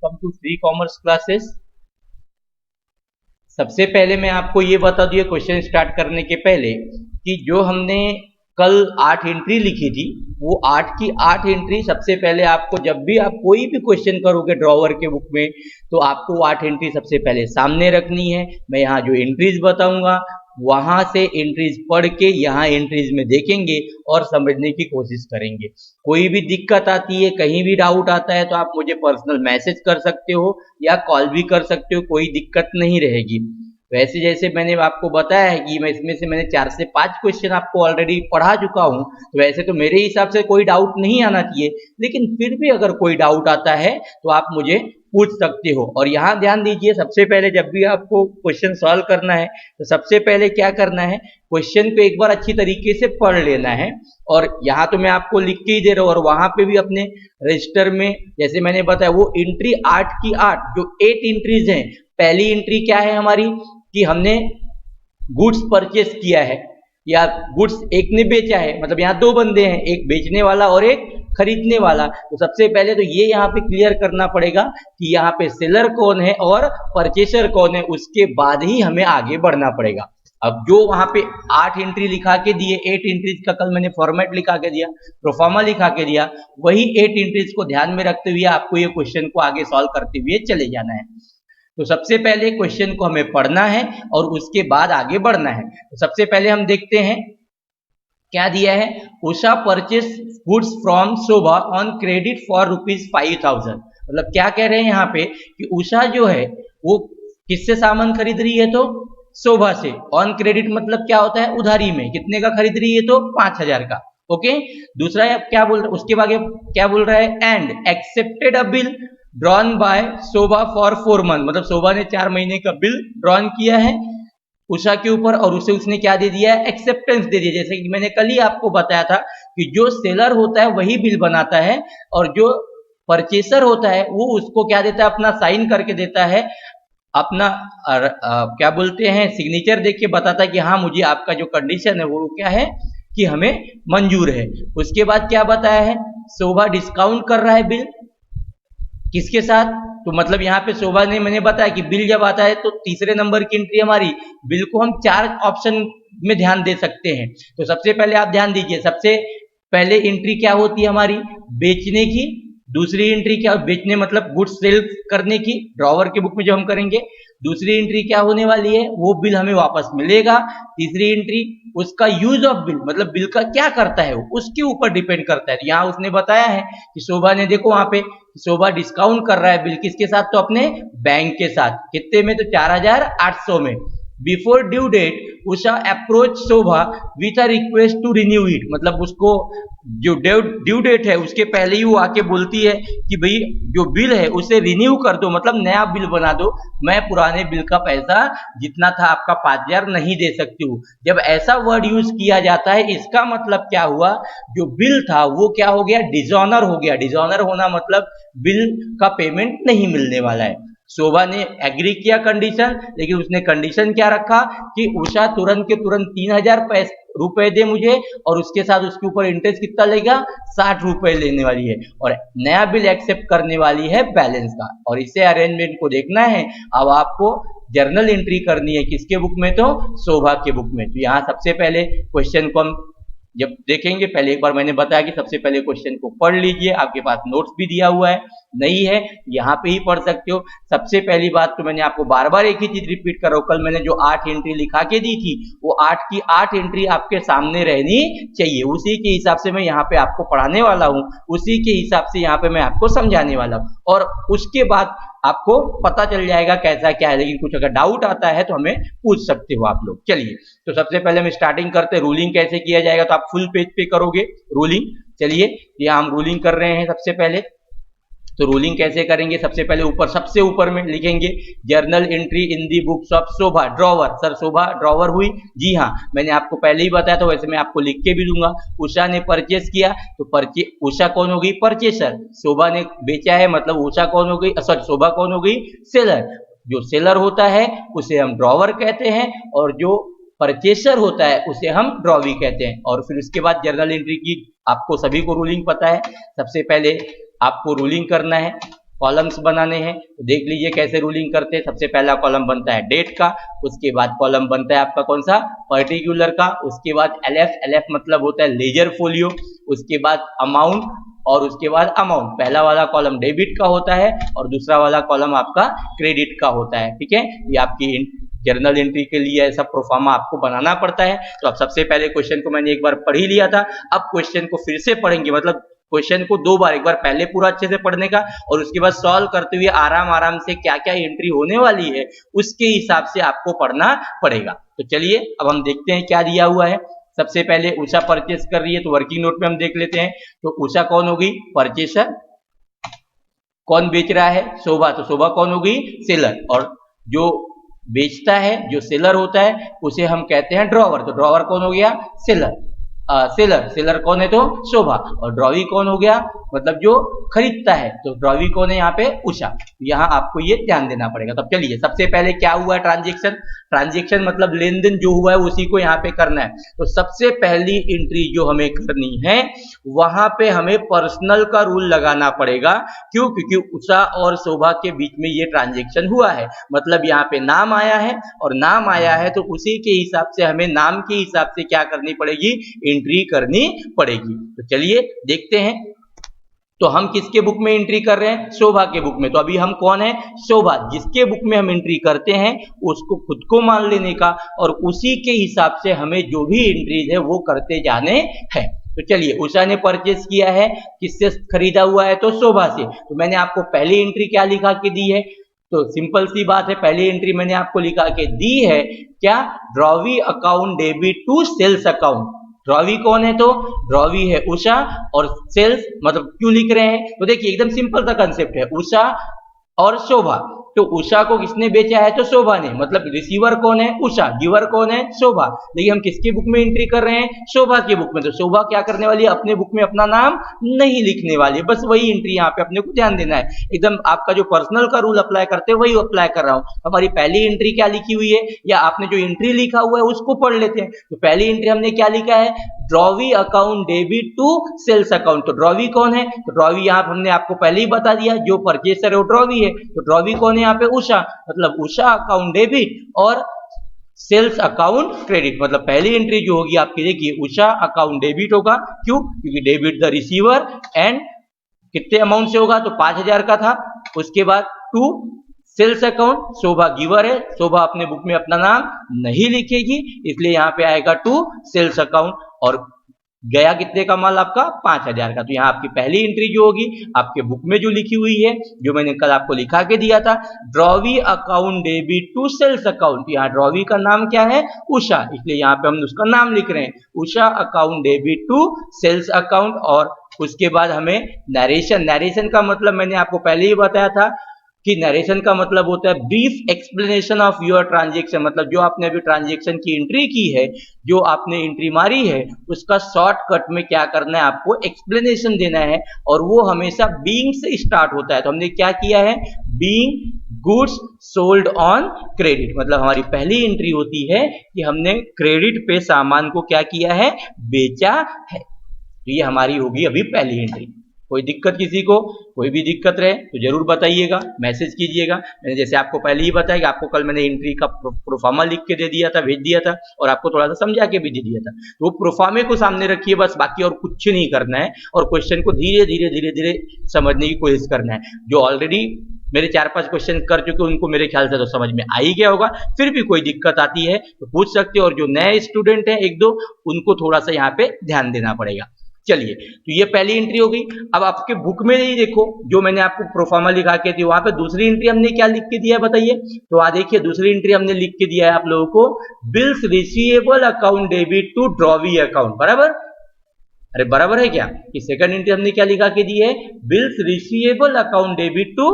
Welcome to free commerce classes. सबसे पहले मैं आपको ये बता दूं क्वेश्चन स्टार्ट करने के पहले कि जो हमने कल 8 एंट्री लिखी थी वो 8 की 8 एंट्री सबसे पहले आपको जब भी आप कोई भी क्वेश्चन करोगे ड्रॉवर के बुक में तो आपको वो 8 एंट्री सबसे पहले सामने रखनी है। मैं यहाँ जो एंट्रीज बताऊंगा वहां से एंट्रीज पढ़ के यहाँ एंट्रीज में देखेंगे और समझने की कोशिश करेंगे। कोई भी दिक्कत आती है, कहीं भी डाउट आता है तो आप मुझे पर्सनल मैसेज कर सकते हो या कॉल भी कर सकते हो, कोई दिक्कत नहीं रहेगी। वैसे जैसे मैंने आपको बताया है कि मैं इसमें से मैंने 4 से 5 क्वेश्चन आपको ऑलरेडी पढ़ा चुका हूं, तो वैसे तो मेरे हिसाब से कोई डाउट नहीं आना चाहिए, लेकिन फिर भी अगर कोई डाउट आता है तो आप मुझे पूछ सकते हो। और यहाँ ध्यान दीजिए, सबसे पहले जब भी आपको क्वेश्चन सॉल्व करना है तो सबसे पहले क्या करना है, क्वेश्चन को एक बार अच्छी तरीके से पढ़ लेना है। और यहाँ तो मैं आपको लिख के ही दे रहा हूँ और वहां पे भी अपने रजिस्टर में जैसे मैंने बताया वो एंट्री 8 की 8 जो 8 एंट्रीज हैं। पहली एंट्री क्या है हमारी कि हमने गुड्स परचेस किया है या गुड्स एक ने बेचा है, मतलब यहाँ दो बंदे हैं, एक बेचने वाला और एक खरीदने वाला। तो सबसे पहले तो ये यहाँ पे क्लियर करना पड़ेगा कि यहाँ पे सेलर कौन है और परचेसर कौन है, उसके बाद ही हमें आगे बढ़ना पड़ेगा। अब जो वहां पे 8 एंट्री लिखा के दिए, 8 एंट्रीज का कल मैंने फॉर्मेट लिखा के दिया, प्रोफार्मा लिखा के दिया, वही 8 एंट्रीज को ध्यान में रखते हुए आपको ये क्वेश्चन को आगे सॉल्व करते हुए चले जाना है। तो सबसे पहले क्वेश्चन को हमें पढ़ना है और उसके बाद आगे बढ़ना है। तो सबसे पहले हम देखते हैं क्या दिया है, Usha purchase goods from Shobha on credit for ₹5000। मतलब क्या कह रहे हैं यहाँ पे कि उषा जो है वो किससे सामान खरीद रही है, तो शोभा से। ऑन क्रेडिट मतलब क्या होता है, उधारी में। कितने का खरीद रही है, तो 5000 का। ओके, दूसरा क्या बोल रहा है, उसके बाद क्या बोल रहा है, and accepted a bill drawn by Shobha for 4 month. मतलब शोभा ने 4 महीने का बिल ड्रॉन किया है उषा के ऊपर और उसे उसने क्या दे दिया है, एक्सेप्टेंस दे दिया। जैसे कि मैंने कल ही आपको बताया था कि जो सेलर होता है वही बिल बनाता है और जो परचेसर होता है वो उसको क्या देता है, अपना साइन करके देता है, अपना क्या बोलते हैं, सिग्नेचर देख के बताता है कि हाँ मुझे आपका जो कंडीशन है वो क्या है कि हमें मंजूर है। उसके बाद क्या बताया है, शोभा डिस्काउंट कर रहा है बिल किसके साथ, तो मतलब यहाँ पे शोभा ने, मैंने बताया कि बिल जब आता है तो तीसरे नंबर की एंट्री हमारी, बिल को हम 4 ऑप्शन में ध्यान दे सकते हैं। तो सबसे पहले आप ध्यान दीजिए, सबसे पहले एंट्री क्या होती है हमारी, बेचने की। दूसरी एंट्री क्या, बेचने मतलब गुड्स सेल करने की, ड्रॉवर के बुक में जो हम करेंगे। दूसरी एंट्री क्या होने वाली है, वो बिल हमें वापस मिलेगा। तीसरी एंट्री उसका यूज ऑफ बिल, मतलब बिल का क्या करता है वो उसके ऊपर डिपेंड करता है। तो यहाँ उसने बताया है कि शोभा ने, देखो वहां पे शोभा डिस्काउंट कर रहा है बिल किसके साथ, तो अपने बैंक के साथ। कितने में, तो 4800 में। Before due date Usha approach Shobha with a request to renew it. मतलब उसको जो ड्यू डेट है उसके पहले ही वो आके बोलती है कि भाई जो बिल है उसे रिन्यू कर दो, मतलब नया बिल बना दो, मैं पुराने बिल का पैसा जितना था आपका 5000 नहीं दे सकती हूँ। जब ऐसा वर्ड यूज किया जाता है इसका मतलब क्या हुआ, जो बिल था वो क्या हो गया, डिसऑनर हो गया। डिसऑनर होना मतलब बिल का पेमेंट नहीं मिलने वाला है। शोभा ने एग्री किया कंडीशन, लेकिन उसने कंडीशन क्या रखा कि उषा तुरंत के तुरंत 3000 रुपए दे मुझे और उसके साथ उसके ऊपर इंटरेस्ट कितना लेगा, 60 रुपए लेने वाली है और नया बिल एक्सेप्ट करने वाली है बैलेंस का। और इसे अरेंजमेंट को देखना है। अब आपको जर्नल एंट्री करनी है किसके बुक में, तो शोभा के बुक में। तो यहाँ सबसे पहले क्वेश्चन को हम जब देखेंगे, पहले एक बार मैंने बताया कि सबसे पहले क्वेश्चन को पढ़ लीजिए, आपके पास नोट्स भी दिया हुआ है, नहीं है यहाँ पे ही पढ़ सकते हो। सबसे पहली बात तो मैंने आपको बार बार एक ही चीज रिपीट कर रहा हूँ, कल मैंने जो 8 एंट्री लिखा के दी थी वो 8 की 8 एंट्री आपके सामने रहनी चाहिए। उसी के हिसाब से मैं यहाँ पे आपको पढ़ाने वाला हूँ, उसी के हिसाब से यहाँ पे मैं आपको समझाने वाला हूँ और उसके बाद आपको पता चल जाएगा कैसा क्या है। लेकिन कुछ अगर डाउट आता है तो हमें पूछ सकते हो आप लोग। चलिए, तो सबसे पहले हम स्टार्टिंग करते हैं, रूलिंग कैसे किया जाएगा, तो आप फुल पेज पे करोगे रूलिंग। चलिए, यहाँ हम रूलिंग कर रहे हैं सबसे पहले। तो रूलिंग कैसे करेंगे, सबसे पहले ऊपर सबसे ऊपर में लिखेंगे journal entry in the books of Shobha drawer. Sir Shobha drawer हुई, जी हाँ, मैंने आपको पहले ही बताया था, वैसे मैं आपको लिख के भी दूंगा। उषा ने परचेस किया तो उषा कौन हो गई, परचेसर। शोभा ने बेचा है मतलब उषा कौन हो गई, सॉरी शोभा कौन हो गई, सेलर। जो सेलर होता है उसे हम ड्रॉवर कहते हैं और जो परचेसर होता है उसे हम ड्रॉवी कहते हैं। और फिर उसके बाद जर्नल एंट्री की आपको सभी को रूलिंग पता है। सबसे पहले आपको रूलिंग करना है, कॉलम्स बनाने हैं तो देख लीजिए कैसे रूलिंग करते हैं। सबसे पहला कॉलम बनता है डेट का, उसके बाद कॉलम बनता है आपका कौन सा, पर्टिकुलर का, उसके बाद एलएफ, एलएफ मतलब होता है लेजर फोलियो, उसके बाद अमाउंट और उसके बाद अमाउंट। पहला वाला कॉलम डेबिट का होता है और दूसरा वाला कॉलम आपका क्रेडिट का होता है। ठीक है, ये आपकी जर्नल एंट्री के लिए ऐसा प्रोफार्मा आपको बनाना पड़ता है। तो अब सबसे पहले क्वेश्चन को मैंने एक बार पढ़ ही लिया था, अब क्वेश्चन को फिर से पढ़ेंगे, मतलब क्वेश्चन को दो बार, एक बार पहले पूरा अच्छे से पढ़ने का और उसके बाद सॉल्व करते हुए आराम आराम से क्या क्या एंट्री होने वाली है उसके हिसाब से आपको पढ़ना पड़ेगा। तो चलिए अब हम देखते हैं क्या दिया हुआ है। सबसे पहले उषा परचेस कर रही है तो वर्किंग नोट में हम देख लेते हैं। तो उषा कौन होगी, परचेसर। कौन बेच रहा है, शोभा, तो शोभा कौन होगी, सेलर। और जो बेचता है, जो सेलर होता है, उसे हम कहते हैं ड्रॉवर। तो ड्रॉवर कौन हो गया, सेलर। सेलर, सेलर कौन है तो शोभा। और ड्रॉवी कौन हो गया, मतलब जो खरीदता है, तो ड्रॉवी कौन है यहाँ पे, उषा। यहाँ आपको ये ध्यान देना पड़ेगा। तब चलिए सबसे पहले क्या हुआ है, ट्रांजेक्शन। ट्रांजेक्शन मतलब लेन देन जो हुआ है उसी को यहाँ पे करना है। तो सबसे पहली एंट्री जो हमें करनी है वहां पे हमें पर्सनल का रूल लगाना पड़ेगा। क्यों, क्योंकि उषा और शोभा के बीच में ये ट्रांजेक्शन हुआ है, मतलब यहाँ पे नाम आया है और नाम आया है तो उसी के हिसाब से हमें नाम के हिसाब से क्या करनी पड़ेगी, एंट्री करनी पड़ेगी। तो चलिए देखते हैं। तो हम किसके बुक में एंट्री कर रहे हैं, शोभा के बुक में। तो अभी हम कौन है, शोभा। जिसके बुक में हम एंट्री करते हैं उसको खुद को मान लेने का और उसी के हिसाब से हमें जो भी एंट्रीज है वो करते जाने हैं। तो चलिए, उषा ने परचेस किया है, किससे खरीदा हुआ है, तो शोभा से। तो मैंने आपको पहली एंट्री क्या लिखा के दी है, तो सिंपल सी बात है, पहली एंट्री मैंने आपको लिखा के दी है क्या, drawee account debit to sales account. Drawee कौन है, तो ड्रॉवी है उषा और सेल्स मतलब क्यों लिख रहे हैं, तो देखिए एकदम सिंपल सा कंसेप्ट है, उषा और शोभा। तो उषा को किसने बेचा है, तो शोभा ने, मतलब रिसीवर कौन है, उषा, गिवर कौन है, शोभा। लेकिन हम किसके बुक में एंट्री कर रहे हैं, शोभा के बुक में। तो शोभा क्या करने वाली है, अपने बुक में अपना नाम नहीं लिखने वाली, बस वही एंट्री यहाँ पे अपने को ध्यान देना है। एकदम आपका जो पर्सनल का रूल अप्लाई करते हैं वही अप्लाई कर रहा हूँ। हमारी पहली एंट्री क्या लिखी हुई है, या आपने जो एंट्री लिखा हुआ है उसको पढ़ लेते हैं। तो पहली एंट्री हमने क्या लिखा है, drawee account debit to sales account. तो ड्रॉवी कौन है, तो ड्रॉवी यहाँ हमने आपको पहले ही बता दिया, जो परचेसर है वो ड्रॉवी है। तो ड्रॉवी कौन है यहाँ पे, उषा, मतलब उषा अकाउंट डेबिट और सेल्स अकाउंट क्रेडिट। मतलब पहली एंट्री जो होगी आपकी, देखिए उषा अकाउंट डेबिट होगा, क्यों, क्योंकि डेबिट द रिसीवर एंड कितने अमाउंट से होगा, तो 5000 का था। उसके बाद to sales account, Shobha giver है, शोभा अपने बुक में अपना नाम नहीं लिखेगी, इसलिए यहाँ पे आएगा टू सेल्स अकाउंट। और गया कितने का माल आपका, 5000 का। तो यहाँ आपकी पहली एंट्री जो होगी आपके बुक में जो लिखी हुई है, जो मैंने कल आपको लिखा के दिया था, drawee account debit to sales account. यहाँ ड्रॉवी का नाम क्या है, उषा, इसलिए यहाँ पे हम उसका नाम लिख रहे हैं, Usha account debit to sales account. और उसके बाद हमें नरेशन, नरेशन का मतलब मैंने आपको पहले ही बताया था कि नरेशन का मतलब होता है brief explanation of your transaction. मतलब जो आपने अभी ट्रांजेक्शन की एंट्री की है, जो आपने एंट्री मारी है, उसका शॉर्टकट में क्या करना है, आपको एक्सप्लेनेशन देना है। और वो हमेशा बीइंग से स्टार्ट होता है। तो हमने क्या किया है, being goods sold on credit. मतलब हमारी पहली एंट्री होती है कि हमने क्रेडिट पे सामान को क्या किया है, बेचा है। तो ये हमारी होगी अभी पहली एंट्री। कोई दिक्कत किसी को, कोई भी दिक्कत रहे तो जरूर बताइएगा, मैसेज कीजिएगा। मैंने जैसे आपको पहले ही बताया कि आपको कल मैंने एंट्री का प्रोफार्मा लिख के दे दिया था, भेज दिया था, और आपको थोड़ा सा समझा के भी दे दिया था। तो वो प्रोफार्मे को सामने रखिए बस, बाकी और कुछ नहीं करना है। और क्वेश्चन को धीरे धीरे धीरे धीरे समझने की कोशिश करना है। जो ऑलरेडी मेरे 4-5 क्वेश्चन कर चुके उनको मेरे ख्याल से तो समझ में आ ही गया होगा। फिर भी कोई दिक्कत आती है तो पूछ सकते हो, और जो नए स्टूडेंट हैं 1-2 उनको थोड़ा सा यहाँ पे ध्यान देना पड़ेगा। चलिए, तो ये पहली एंट्री हो गई। अब आपके बुक में ही देखो, जो मैंने आपको प्रोफार्मा लिखा के दी, वहां पे दूसरी एंट्री हमने क्या लिख के दिया है बताइए। तो आ देखिए, दूसरी एंट्री हमने लिख के दिया है आप लोगों को, bills receivable account debit to drawee account. बराबर, अरे बराबर है क्या। कि सेकंड एंट्री हमने क्या लिखा के दी है, bills receivable account debit to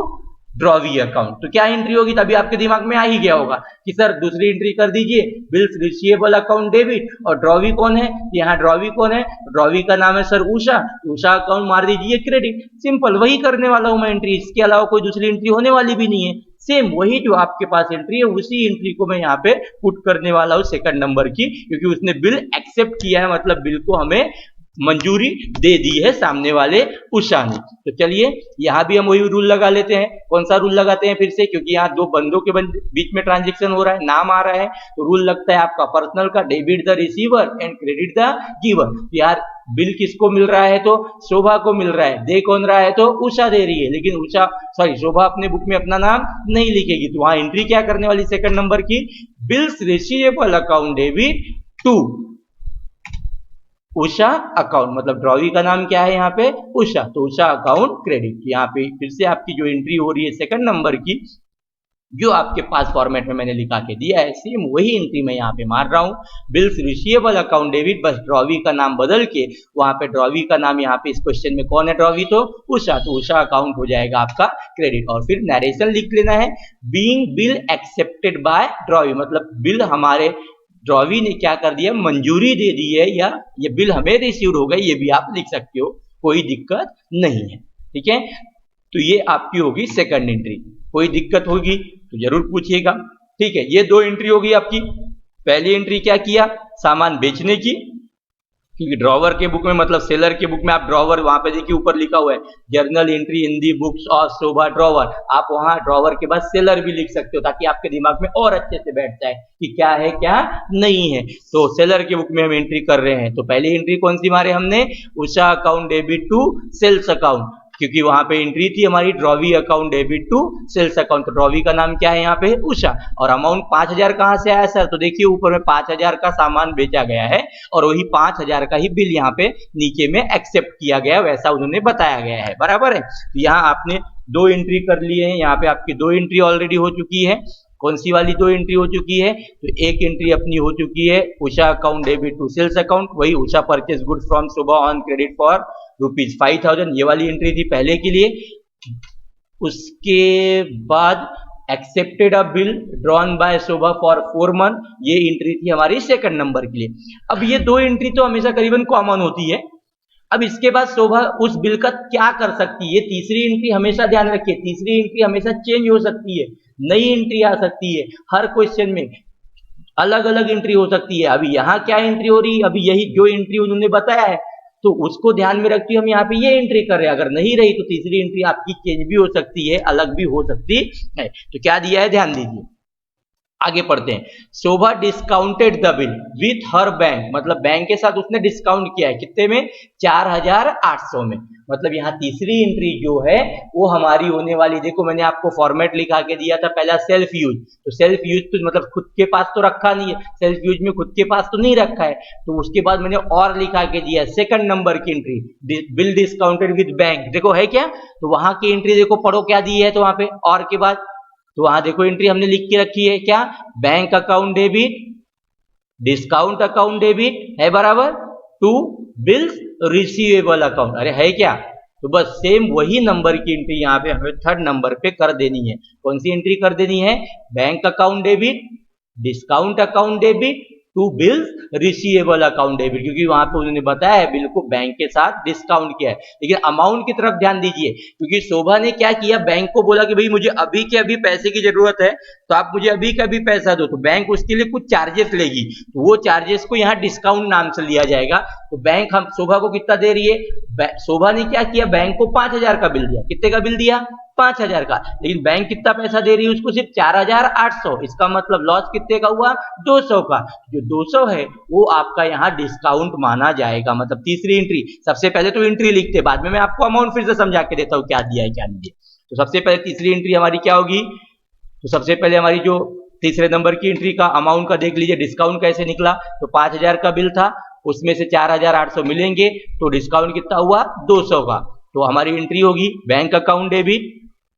drawee account. तो क्या एंट्री होगी, तभी आपके दिमाग में आ ही गया होगा कि सर दूसरी एंट्री कर दीजिए, बिल्स रिसीवेबल अकाउंट डेबिट, और ड्रॉवी कौन है, यहाँ ड्रॉवी कौन है, ड्रॉवी का नाम है सर उषा, उषा अकाउंट मार दीजिए क्रेडिट। सिंपल, वही करने वाला हूं मैं एंट्री, इसके अलावा कोई दूसरी एंट्री होने वाली भी नहीं है। सेम वही जो आपके पास एंट्री है उसी एंट्री को मैं यहाँ पे पुट करने वाला हूँ सेकंड नंबर की, क्योंकि उसने बिल एक्सेप्ट किया है, मतलब बिल को हमें मंजूरी दे दी है सामने वाले उषा ने। तो चलिए यहां भी हम वही रूल लगा लेते हैं। कौन सा रूल लगाते हैं फिर से, क्योंकि यहाँ दो बंदों के बीच में ट्रांजेक्शन हो रहा है, नाम आ रहा है, तो रूल लगता है आपका पर्सनल का, debit the receiver and credit the giver. यार बिल किसको मिल रहा है, तो शोभा को मिल रहा है। दे कौन रहा है, तो उषा दे रही है, लेकिन शोभा अपने बुक में अपना नाम नहीं लिखेगी, तो वहां एंट्री क्या करने वाली सेकंड नंबर की, bills receivable account debit to Usha account, मतलब ड्रॉवी का नाम क्या है यहाँ पे, उषा, तो उषा अकाउंट क्रेडिट। यहाँ पे फिर से आपकी जो एंट्री हो रही है सेकंड नंबर की, जो आपके पास फॉर्मेट में मैंने लिखा के दिया है, सेम वही एंट्री मैं यहाँ पे मार रहा हूँ। बिल्स रिसीवेबल अकाउंट डेबिट, बस ड्रॉवी का नाम बदल के वहां पे ड्रॉवी का नाम, यहाँ पे इस क्वेश्चन में कौन है ड्रॉवी, तो उषा, तो उषा अकाउंट हो जाएगा आपका क्रेडिट। और फिर नरेशन लिख लेना है, being bill accepted by drawee, मतलब बिल हमारे ड्रॉवी ने क्या कर दिया, मंजूरी दे दी है, या ये बिल हमें रिसीव हो गई, ये भी आप लिख सकते हो, कोई दिक्कत नहीं है। ठीक है, तो ये आपकी होगी सेकंड एंट्री। कोई दिक्कत होगी तो जरूर पूछिएगा। ठीक है, ये दो एंट्री होगी आपकी। पहली एंट्री क्या किया, सामान बेचने की, क्योंकि ड्रॉवर के बुक में, मतलब सेलर के बुक में आप ड्रॉवर, वहां पे देखिए ऊपर लिखा हुआ है journal entry in the books of Shobha drawer, आप वहां ड्रॉवर के बाद सेलर भी लिख सकते हो, ताकि आपके दिमाग में और अच्छे से बैठ जाए कि क्या है क्या नहीं है। तो सेलर के बुक में हम एंट्री कर रहे हैं, तो पहली एंट्री कौन सी मारे हमने, Usha account debit to sales account, क्योंकि वहां पे एंट्री थी हमारी drawee account debit to sales account, तो ड्रॉवी का नाम क्या है यहाँ पे, उषा। और अमाउंट 5000 कहां से आया सर, तो देखिए ऊपर में 5000 का सामान बेचा गया है, और वही 5000 का ही बिल यहाँ पे नीचे में एक्सेप्ट किया गया, वैसा उन्होंने बताया गया है, बराबर है। तो यहाँ आपने दो एंट्री कर लिए हैं, यहाँ पे आपकी दो एंट्री ऑलरेडी हो चुकी है। कौन सी वाली दो एंट्री हो चुकी है, तो एक एंट्री अपनी हो चुकी है Usha account debit to sales account, वही Usha purchase good from Shobha on credit for ₹5000, ये वाली एंट्री थी पहले के लिए। उसके बाद accepted a bill drawn by Shobha for 4 month, ये एंट्री थी हमारी सेकंड नंबर के लिए। अब ये दो एंट्री तो हमेशा करीबन कॉमन होती है। अब इसके बाद शोभा उस बिल का क्या कर सकती है, तीसरी एंट्री हमेशा ध्यान रखिए, तीसरी एंट्री हमेशा चेंज हो सकती है, नई एंट्री आ सकती है, हर क्वेश्चन में अलग अलग एंट्री हो सकती है। अभी यहाँ क्या एंट्री हो रही है, अभी यही जो एंट्री उन्होंने बताया है, तो उसको ध्यान में रखते हुए हम यहाँ पे ये एंट्री कर रहे हैं। अगर नहीं रही तो तीसरी एंट्री आपकी चेंज भी हो सकती है, अलग भी हो सकती है। तो क्या दिया है, ध्यान दीजिए, आगे पढ़ते हैं। Shobha discounted the bill with her bank, मतलब बैंक के साथ उसने डिस्काउंट किया है, कितने में, 4800 में। मतलब यहाँ तीसरी एंट्री जो है वो हमारी होने वाली, देखो मैंने आपको फॉर्मेट लिखा के दिया था पहला, सेल्फ यूज, तो सेल्फ यूज तो मतलब खुद के पास तो रखा नहीं है, सेल्फ यूज में खुद के पास तो नहीं रखा है, तो उसके बाद मैंने और लिखा के दिया सेकंड नंबर की entry, bill discounted with bank, देखो है क्या, तो वहां की एंट्री देखो, पढ़ो क्या दी है, तो वहां पे और के बाद, तो वहां देखो एंट्री हमने लिख के रखी है क्या, bank account debit discount account debit है बराबर टू बिल्स रिसीवेबल अकाउंट, अरे है क्या, तो बस सेम वही नंबर की एंट्री यहाँ पे हमें थर्ड नंबर पे कर देनी है। कौन सी एंट्री कर देनी है, bank account debit discount account debit to bills receivable account debit, क्योंकि वहां पे उन्होंने बताया है बिल को बैंक के साथ डिस्काउंट किया है। लेकिन अमाउंट की तरफ ध्यान दीजिए, क्योंकि शोभा ने क्या किया, बैंक को बोला कि भाई मुझे अभी के अभी पैसे की जरूरत है, तो आप मुझे अभी का भी पैसा दो, तो बैंक उसके लिए कुछ चार्जेस लेगी, तो वो चार्जेस को यहाँ डिस्काउंट नाम से लिया जाएगा। तो बैंक हम शोभा को कितना दे रही है, शोभा ने क्या किया, बैंक को 5000 का बिल दिया, कितने का बिल दिया, 5000 का, लेकिन बैंक कितना पैसा दे रही है उसको, सिर्फ 4800, इसका मतलब लॉस कितने का हुआ, 200 का। जो 200 है वो आपका यहाँ डिस्काउंट माना जाएगा। मतलब तीसरी एंट्री, सबसे पहले तो एंट्री लिखते, बाद में मैं आपको अमाउंट फिर से समझा के देता हूँ क्या दिया है क्या नहीं दिया। तो सबसे पहले तीसरी एंट्री हमारी क्या होगी, तो सबसे पहले हमारी जो तीसरे नंबर की एंट्री का अमाउंट का देख लीजिए, डिस्काउंट कैसे निकला, तो 5000 का बिल था, उसमें से 4800 मिलेंगे, तो डिस्काउंट कितना हुआ, 200 का। तो हमारी एंट्री होगी बैंक अकाउंट डेबिट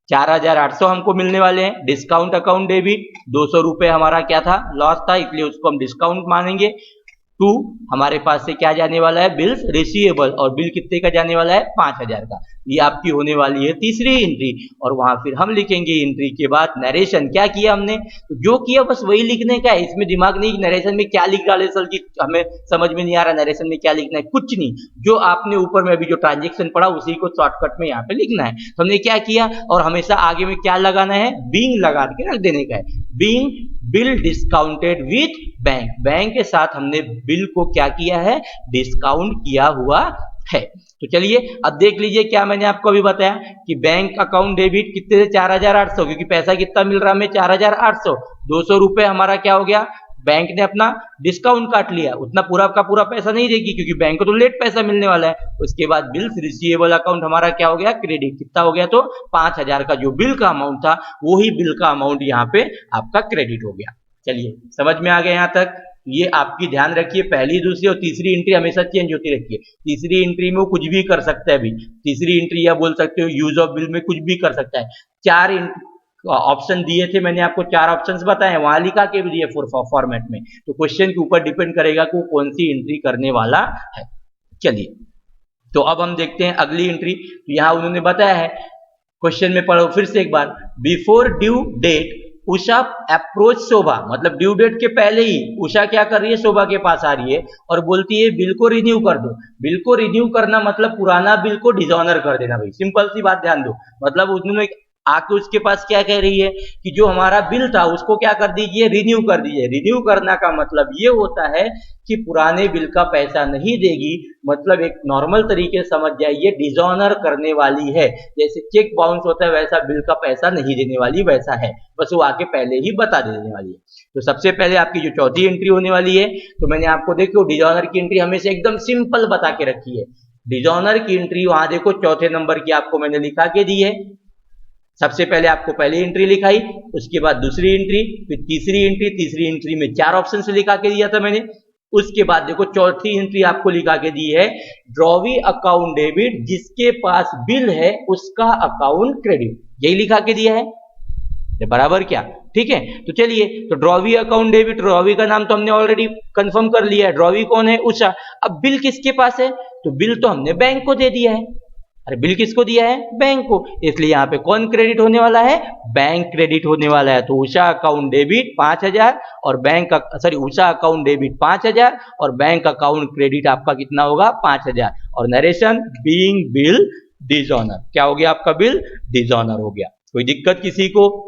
4800 हमको मिलने वाले हैं, डिस्काउंट अकाउंट डेबिट 200 रुपए हमारा क्या था, लॉस था, इसलिए उसको हम डिस्काउंट मानेंगे। टू हमारे पास से क्या जाने वाला है, बिल्स रिसीवेबल, और बिल कितने का जाने वाला है, 5000 का। ये आपकी होने वाली है तीसरी एंट्री, और वहां फिर हम लिखेंगे एंट्री के बाद नरेशन, क्या किया हमने, तो जो किया बस वही लिखने का है, इसमें दिमाग नहीं नरेशन में क्या लिख डाले, सर की हमें समझ में नहीं आ रहा नरेशन में क्या लिखना है, कुछ नहीं, जो आपने ऊपर में अभी जो ट्रांजेक्शन पढ़ा उसी को शॉर्टकट में यहाँ पे लिखना है। तो हमने क्या किया, और हमेशा आगे में क्या लगाना है, बीइंग लगा के रख देने का है, being bill discounted with bank, bank के साथ हमने बिल को क्या किया है, डिस्काउंट किया हुआ है। तो चलिए अब देख लीजिए, क्या मैंने आपको अभी बताया कि बैंक अकाउंट डेबिट कितने से 4800, क्योंकि पैसा कितना मिल रहा है हमें 4800, 200 रुपए हमारा क्या हो गया, बैंक ने अपना डिस्काउंट काट लिया, उतना पूरा का पूरा पैसा नहीं देगी क्योंकि बैंक को तो लेट पैसा मिलने वाला है। उसके बाद बिल्स रिसीवेबल अकाउंट हमारा क्या हो गया, क्रेडिट, कितना हो गया, तो 5000 का जो बिल का अमाउंट था वही बिल का अमाउंट यहाँ पे आपका क्रेडिट हो गया। चलिए समझ में आ गया यहाँ तक। ये आपकी ध्यान रखिए, पहली, दूसरी और तीसरी एंट्री हमेशा चेंज होती रहती है। तीसरी एंट्री में वो कुछ भी कर सकता है, अभी तीसरी एंट्री या बोल सकते हो यूज ऑफ बिल में कुछ भी कर सकता है। 4 ऑप्शन दिए थे मैंने आपको, 4 ऑप्शंस बताए, वहां लिखा के भी दिए फॉर्मेट में, तो क्वेश्चन के ऊपर डिपेंड करेगा कि वो कौन सी एंट्री करने वाला है। चलिए तो अब हम देखते हैं अगली एंट्री। तो यहाँ उन्होंने बताया है, क्वेश्चन में पढ़ो फिर से एक बार, before due date Usha approach शोभा, मतलब ड्यू डेट के पहले ही उषा क्या कर रही है, शोभा के पास आ रही है और बोलती है बिल को रिन्यू कर दो। बिल को रिन्यू करना मतलब पुराना बिल को डिसऑनर कर देना भाई, सिंपल सी बात, ध्यान दो। मतलब उन्होंने आके उसके पास क्या कह रही है कि जो हमारा बिल था उसको क्या कर दीजिए, रिन्यू कर दीजिए। रिन्यू करना का मतलब ये होता है कि पुराने बिल का पैसा नहीं देगी, मतलब एक नॉर्मल तरीके से समझ जाइए, डिसऑनर करने वाली है। जैसे चेक बाउंस होता है वैसा बिल का पैसा नहीं देने वाली, वैसा है, बस वो आके पहले ही बता देने वाली है। तो सबसे पहले आपकी जो चौथी एंट्री होने वाली है, तो मैंने आपको देखो डिसऑनर की एंट्री हमेशा एकदम सिंपल बता के रखी है। डिसऑनर की एंट्री वहां देखो चौथे नंबर की आपको मैंने लिखा के दी है। सबसे पहले आपको पहली एंट्री लिखाई, उसके बाद दूसरी एंट्री, फिर तीसरी एंट्री, तीसरी एंट्री में 4 ऑप्शन से लिखा के दिया था मैंने। उसके बाद देखो चौथी एंट्री आपको लिखा के दी है, ड्रॉवी अकाउंट डेबिट, जिसके पास बिल है उसका अकाउंट क्रेडिट, यही लिखा के दिया है बराबर क्या, ठीक है। तो चलिए, तो ड्रॉवी अकाउंट डेबिट, ड्रॉवी का नाम तो हमने ऑलरेडी कंफर्म कर लिया है, ड्रॉवी कौन है, उषा। अब बिल किसके पास है, तो बिल तो हमने बैंक को दे दिया है। अरे बिल किसको दिया है, बैंक को, इसलिए यहाँ पे कौन क्रेडिट होने वाला है, बैंक क्रेडिट होने वाला है। तो उषा अकाउंट डेबिट 5000 और bank, sorry Usha account debit 5000 और बैंक अकाउंट क्रेडिट आपका कितना होगा, 5000। और नरेशन, बीइंग बिल डिसऑनर, क्या हो गया आपका, बिल डिसऑनर हो गया। कोई दिक्कत किसी को,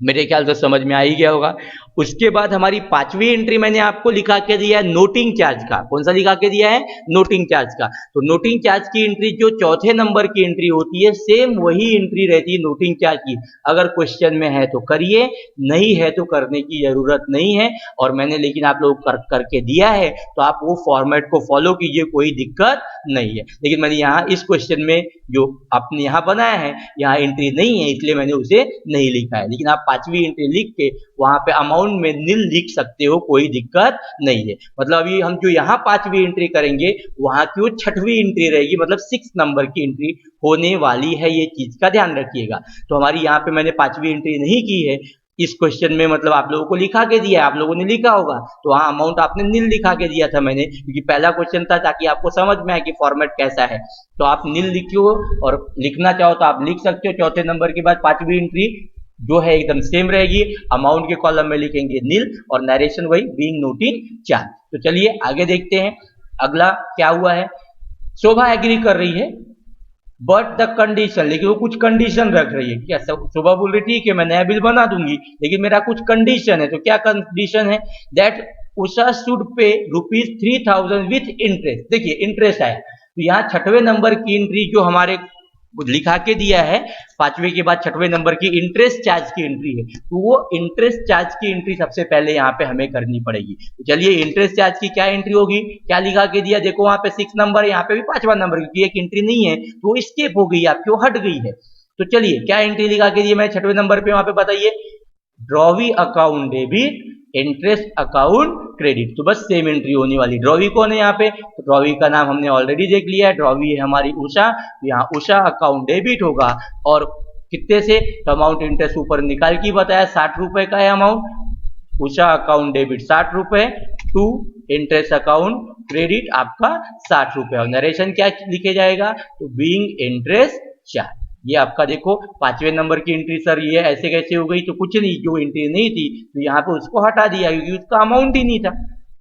मेरे ख्याल से समझ में आ ही गया होगा। उसके बाद हमारी पांचवी एंट्री मैंने आपको लिखा के दिया है नोटिंग चार्ज का, कौन सा लिखा के दिया है, नोटिंग चार्ज का। तो नोटिंग चार्ज की एंट्री जो चौथे नंबर की एंट्री होती है, सेम वही एंट्री रहती है नोटिंग चार्ज की। अगर क्वेश्चन में है तो करिए, नहीं है तो करने की जरूरत नहीं है। और मैंने लेकिन आप लोग करके दिया है, तो आप वो फॉर्मेट को फॉलो कीजिए, कोई दिक्कत नहीं है। लेकिन मैंने यहाँ इस क्वेश्चन में जो आपने यहाँ बनाया है, यहाँ एंट्री नहीं है, इसलिए मैंने उसे नहीं लिखा है। लेकिन आप पांचवी एंट्री लिख के वहां पे अमाउंट में नील लिख सकते हो, कोई दिक्कत नहीं है। मतलब अभी हम जो यहाँ पांचवी एंट्री करेंगे, वहां की वो छठवीं एंट्री रहेगी, मतलब 6 नंबर की एंट्री होने वाली है, ये चीज का ध्यान रखिएगा। तो हमारी यहाँ पे मैंने पांचवी एंट्री नहीं की है इस क्वेश्चन में, मतलब आप लोगों को लिखा के दिया है, आप लोगों ने लिखा होगा, तो वहां अमाउंट आपने नील लिखा के दिया था मैंने, क्योंकि पहला क्वेश्चन था, ताकि आपको समझ में आए कि फॉर्मेट कैसा है। तो आप नील लिखियो, और लिखना चाहो तो आप लिख सकते हो। चौथे नंबर के बाद पांचवी एंट्री जो है एकदम सेम रहेगी, अमाउंट के कॉलम में लिखेंगे नील और नरेशन वही, बीइंग नोटिंग चार्ज। तो चलिए आगे देखते हैं अगला क्या हुआ है। शोभा एग्री कर रही है बट द कंडीशन, लेकिन वो कुछ कंडीशन रख रही है। क्या शोभा बोल रही ठीक है मैं नया बिल बना दूंगी, लेकिन मेरा कुछ कंडीशन है। तो क्या कंडीशन है, that Usha should pay ₹3000 with interest. देखिए इंटरेस्ट आया, तो यहाँ छठवें नंबर की एंट्री जो हमारे लिखा के दिया है, पांचवे के बाद छठवें नंबर की इंटरेस्ट चार्ज की एंट्री है, तो वो इंटरेस्ट चार्ज की एंट्री सबसे पहले यहाँ पे हमें करनी पड़ेगी। तो चलिए इंटरेस्ट चार्ज की क्या एंट्री होगी, क्या लिखा के दिया, देखो वहां पे 6 नंबर है, यहाँ पे भी 5वां नंबर, क्योंकि एक एंट्री नहीं है तो वो स्केप हो गई आपकी, वो हट गई है। तो चलिए क्या एंट्री लिखा के दिया मैं छठवें नंबर पे, वहां पे बताइए, drawee account debit interest account credit. तो बस सेम एंट्री होने वाली। ड्रॉवी कौन है यहाँ पे, तो ड्रॉवी का नाम हमने ऑलरेडी देख लिया है, ड्रॉवी है हमारी उषा। यहाँ उषा अकाउंट डेबिट होगा, और कितने से, तो अमाउंट इंटरेस्ट ऊपर निकाल के बताया 60 रुपए का है अमाउंट। उषा अकाउंट डेबिट 60 रुपए टू इंटरेस्ट अकाउंट क्रेडिट आपका 60 रुपए, और नरेशन क्या लिखे जाएगा, तो बीइंग इंटरेस्ट चार्ज। ये आपका देखो पांचवें नंबर की एंट्री, सर ये ऐसे कैसे हो गई, तो कुछ नहीं, जो एंट्री नहीं थी तो यहाँ पे उसको हटा दिया, क्योंकि उसका अमाउंट ही नहीं था।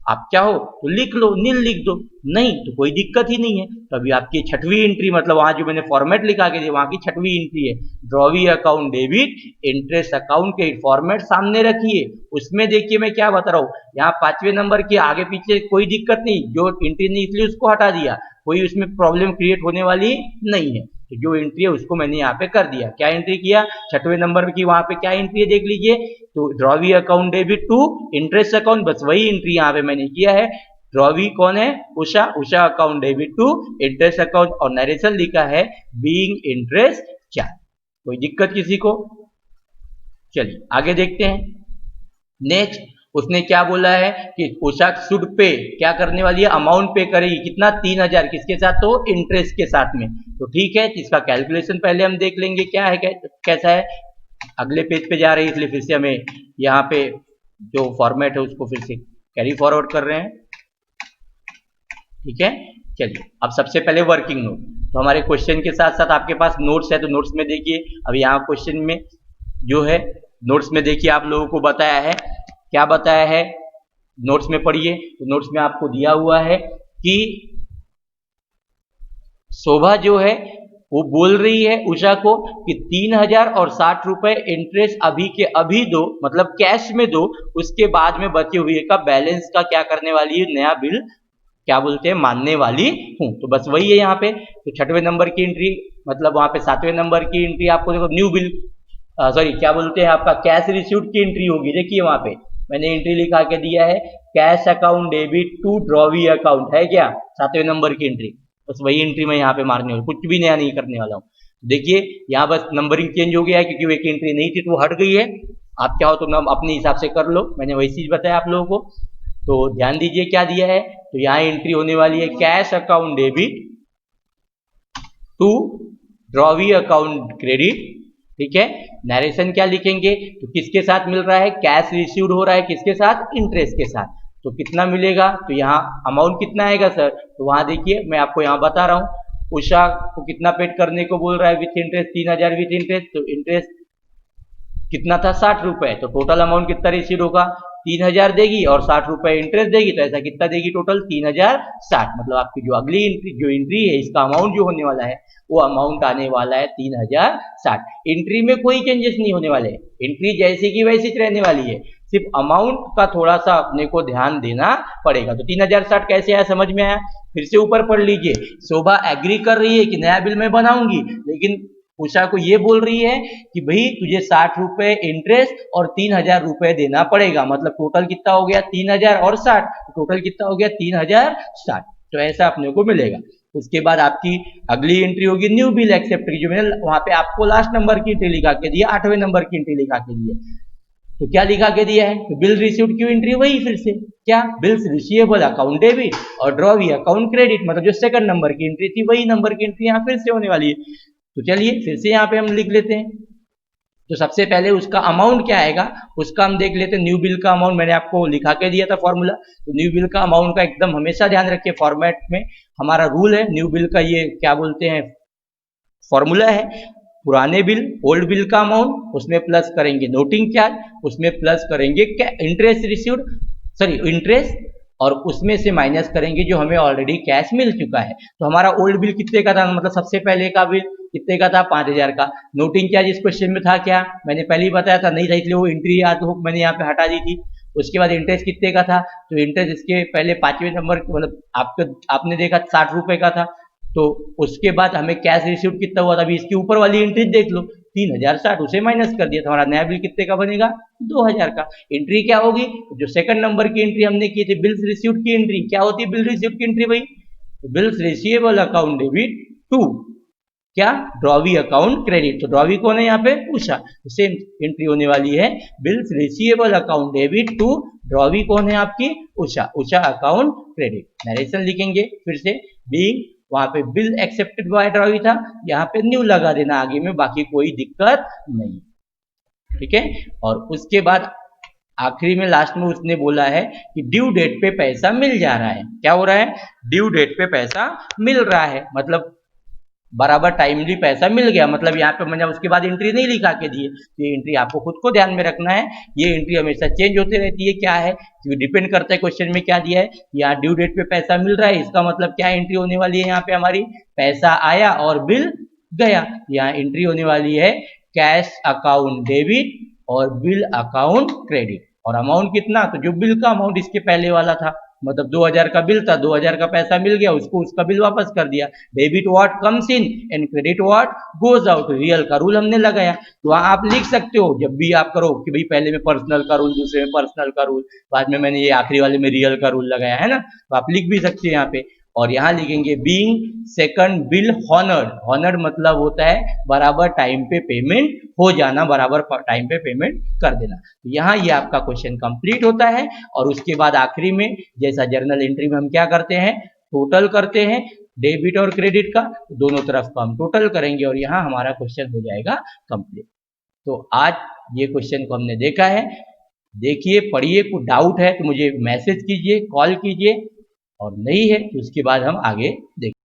आप क्या हो तो लिख लो, नील लिख दो, नहीं तो कोई दिक्कत ही नहीं है। तो अभी आपकी छठवीं एंट्री, मतलब वहां जो मैंने फॉर्मेट लिखा के दिया वहां की छठवीं एंट्री है, drawee account debit interest account के फॉर्मेट सामने रखिए। उसमें देखिए मैं क्या बता रहा हूँ, यहाँ 5वें नंबर के आगे पीछे कोई दिक्कत नहीं, जो एंट्री नहीं इसलिए उसको हटा दिया, कोई उसमें प्रॉब्लम क्रिएट होने वाली नहीं है। तो जो एंट्री है उसको मैंने यहाँ पे कर दिया। क्या एंट्री किया, छठवें नंबर की वहां पे क्या एंट्री है देख लीजिए, तो drawee account debit to interest account, बस वही एंट्री यहाँ पे मैंने किया है। ड्रॉवी कौन है, Usha, Usha account debit to interest account, और नरेशन लिखा है बीइंग इंटरेस्ट चार्ज। कोई दिक्कत किसी को? चलिए आगे देखते हैं। नेक्स्ट उसने क्या बोला है कि उषा शुड पे, क्या करने वाली है, अमाउंट पे करेगी, कितना, 3000, किसके साथ, तो इंटरेस्ट के साथ में। तो ठीक है, इसका कैलकुलेशन पहले हम देख लेंगे क्या है, कैसा है। अगले पेज पे जा रही है इसलिए फिर से हमें यहाँ पे जो फॉर्मेट है उसको फिर से कैरी फॉरवर्ड कर रहे हैं। ठीक है, चलिए अब सबसे पहले वर्किंग नोट। तो हमारे क्वेश्चन के साथ साथ आपके पास नोट्स है, तो नोट्स में देखिए, अब यहाँ क्वेश्चन में जो है नोट्स में देखिए आप लोगों को बताया है, क्या बताया है, नोट्स में पढ़िए। तो नोट्स में आपको दिया हुआ है कि शोभा जो है वो बोल रही है उषा को कि 3000 और 60 रुपए इंटरेस्ट अभी के अभी दो, मतलब कैश में दो, उसके बाद में बचे हुए का बैलेंस का क्या करने वाली है, नया बिल क्या बोलते हैं, मानने वाली हूं। तो बस वही है यहाँ पे। तो छठवें नंबर की एंट्री, मतलब वहां पे 7वें नंबर की एंट्री आपको देखो, न्यू बिल, सॉरी क्या बोलते हैं, आपका कैश रिसीव्ड की एंट्री होगी। देखिए वहां पे मैंने एंट्री लिखा के दिया है, cash account debit to drawee account, है क्या 7वें नंबर की एंट्री। बस वही एंट्री मैं यहाँ पे मारने वाला, कुछ भी नया नहीं करने वाला हूँ। देखिए यहाँ बस नंबरिंग चेंज हो गया है क्योंकि वो एक एंट्री नहीं थी तो वो हट गई है। आप क्या हो तो नाम अपने हिसाब से कर लो, मैंने वही चीज बताया आप लोगों को। तो ध्यान दीजिए क्या दिया है, तो यहाँ एंट्री होने वाली है cash account debit to drawee account credit. ठीक है, नरेशन क्या लिखेंगे, तो किसके साथ मिल रहा है, कैश रिसीव्ड हो रहा है किसके साथ, इंटरेस्ट के साथ। तो कितना मिलेगा, तो यहाँ अमाउंट कितना आएगा सर, तो वहां देखिए मैं आपको यहाँ बता रहा हूँ, उषा को कितना पेड करने को बोल रहा है विथ इंटरेस्ट, 3000 विथ इंटरेस्ट। तो इंटरेस्ट कितना था, 60 रुपए, तो टोटल अमाउंट कितना रिसीव होगा, 3000 देगी और 60 रुपए इंटरेस्ट देगी, तो ऐसा कितना देगी, टोटल 3060। मतलब आपकी जो अगली एंट्री है इसका अमाउंट जो होने वाला है वो अमाउंट आने वाला है 3060। एंट्री में कोई चेंजेस नहीं होने वाले, एंट्री जैसी की वैसी रहने वाली है, सिर्फ अमाउंट का थोड़ा सा अपने को ध्यान देना पड़ेगा। तो 3060 कैसे आया, समझ में आया? फिर से ऊपर पढ़ लीजिए, शोभा एग्री कर रही है कि नया बिल मैं बनाऊंगी, लेकिन उषा को ये बोल रही है कि भाई तुझे 60 रुपए इंटरेस्ट और 3000 रुपए देना पड़ेगा, मतलब टोटल कितना हो गया, 3000 और 60, टोटल कितना हो गया, 3060। तो ऐसा अपने को मिलेगा। उसके बाद आपकी अगली एंट्री होगी न्यू बिल एक्सेप्ट की, जो मैंने वहां पे आपको लास्ट नंबर की एंट्री लिखा के दिया, 8वें नंबर की एंट्री लिखा के दिया। तो क्या लिखा के दिया है, तो बिल रिसीव्ड की एंट्री वही, फिर से क्या, बिल्स रिसीवेबल अकाउंट डेबिट और ड्रॉवी अकाउंट क्रेडिट, मतलब जो सेकंड नंबर की एंट्री थी वही नंबर की एंट्री यहाँ फिर से होने वाली है। तो चलिए फिर से यहाँ पे हम लिख लेते हैं। तो सबसे पहले उसका अमाउंट क्या आएगा उसका हम देख लेते हैं। न्यू बिल का अमाउंट मैंने आपको लिखा के दिया था फॉर्मूला, तो न्यू बिल का अमाउंट का एकदम हमेशा ध्यान रखिए, फॉर्मेट में हमारा रूल है न्यू बिल का, ये क्या बोलते हैं, फॉर्मूला है, पुराने बिल ओल्ड बिल का अमाउंट, उसमें प्लस करेंगे नोटिंग चार्ज, उसमें प्लस करेंगे इंटरेस्ट रिसीव्ड, सॉरी इंटरेस्ट, और उसमें से माइनस करेंगे जो हमें ऑलरेडी कैश मिल चुका है। तो हमारा ओल्ड बिल कितने का था, मतलब सबसे पहले का बिल कितने का था, 5000 का। नोटिंग चार्ज इस क्वेश्चन में था क्या, मैंने पहले ही बताया था, नहीं था इसलिए वो एंट्री या तो मैंने यहाँ पे हटा दी थी। उसके बाद इंटरेस्ट कितने का था, तो इंटरेस्ट इसके पहले 5वें नंबर, मतलब आपने देखा 60 रुपए का था। तो उसके बाद हमें कैश रिसीव कितना हुआ था, अभी इसके ऊपर वाली एंट्री देख लो, 3060, उसे माइनस कर दिया, तो हमारा नया बिल कितने का बनेगा, 2000 का। एंट्री क्या होगी, जो सेकंड नंबर की एंट्री हमने की थी बिल्स रिसीव्ड की एंट्री, क्या होती है बिल रिसीव्ड की एंट्री भाई, तो bills receivable account debit to क्या, ड्रॉवी अकाउंट क्रेडिट। तो ड्रॉवी कौन है यहाँ पे, उषा, तो सेम एंट्री होने वाली है bills receivable account debit to drawee कौन है आपकी, Usha, Usha account credit. Narration लिखेंगे फिर से, बीइंग, वहां पे बिल एक्सेप्टेड बाय ड्रॉवी था, यहाँ पे न्यू लगा देना आगे में, बाकी कोई दिक्कत नहीं। ठीक है, और उसके बाद आखिरी में लास्ट में उसने बोला है कि ड्यू डेट पे पैसा मिल जा रहा है, क्या हो रहा है, ड्यू डेट पे पैसा मिल रहा है, मतलब बराबर टाइमली पैसा मिल गया, मतलब यहाँ पे मैंने उसके बाद एंट्री नहीं लिखा के दिए, तो ये एंट्री आपको खुद को ध्यान में रखना है। ये एंट्री हमेशा चेंज होती रहती है। क्या है, डिपेंड करता है क्वेश्चन में क्या दिया है। यहाँ ड्यू डेट पे पैसा मिल रहा है, इसका मतलब क्या एंट्री होने वाली है, यहाँ पे हमारी पैसा आया और बिल गया। यहाँ एंट्री होने वाली है कैश अकाउंट डेबिट और बिल अकाउंट क्रेडिट। और अमाउंट कितना, तो जो बिल का अमाउंट इसके पहले वाला था, मतलब 2000 का बिल था, 2000 का पैसा मिल गया, उसको उसका बिल वापस कर दिया। Debit what comes in and credit what goes out, real का रूल हमने लगाया। तो वहां आप लिख सकते हो जब भी आप करो कि भाई पहले में पर्सनल का रूल, दूसरे में पर्सनल का रूल, बाद में मैंने ये आखिरी वाले में रियल का रूल लगाया है ना, तो आप लिख भी सकते हो यहाँ पे। और यहाँ लिखेंगे being second bill honoured. Honoured मतलब होता है बराबर टाइम पे पेमेंट हो जाना, बराबर टाइम पे पेमेंट कर देना। तो यहाँ ये आपका क्वेश्चन कंप्लीट होता है। और उसके बाद आखिरी में जैसा जर्नल एंट्री में हम क्या करते हैं, टोटल करते हैं डेबिट और क्रेडिट का, दोनों तरफ का हम टोटल करेंगे और यहाँ हमारा क्वेश्चन हो जाएगा कंप्लीट। तो आज ये क्वेश्चन को हमने देखा है, देखिए पढ़िए, कुछ डाउट है तो मुझे मैसेज कीजिए, कॉल कीजिए, और नहीं है तो उसके बाद हम आगे देखेंगे।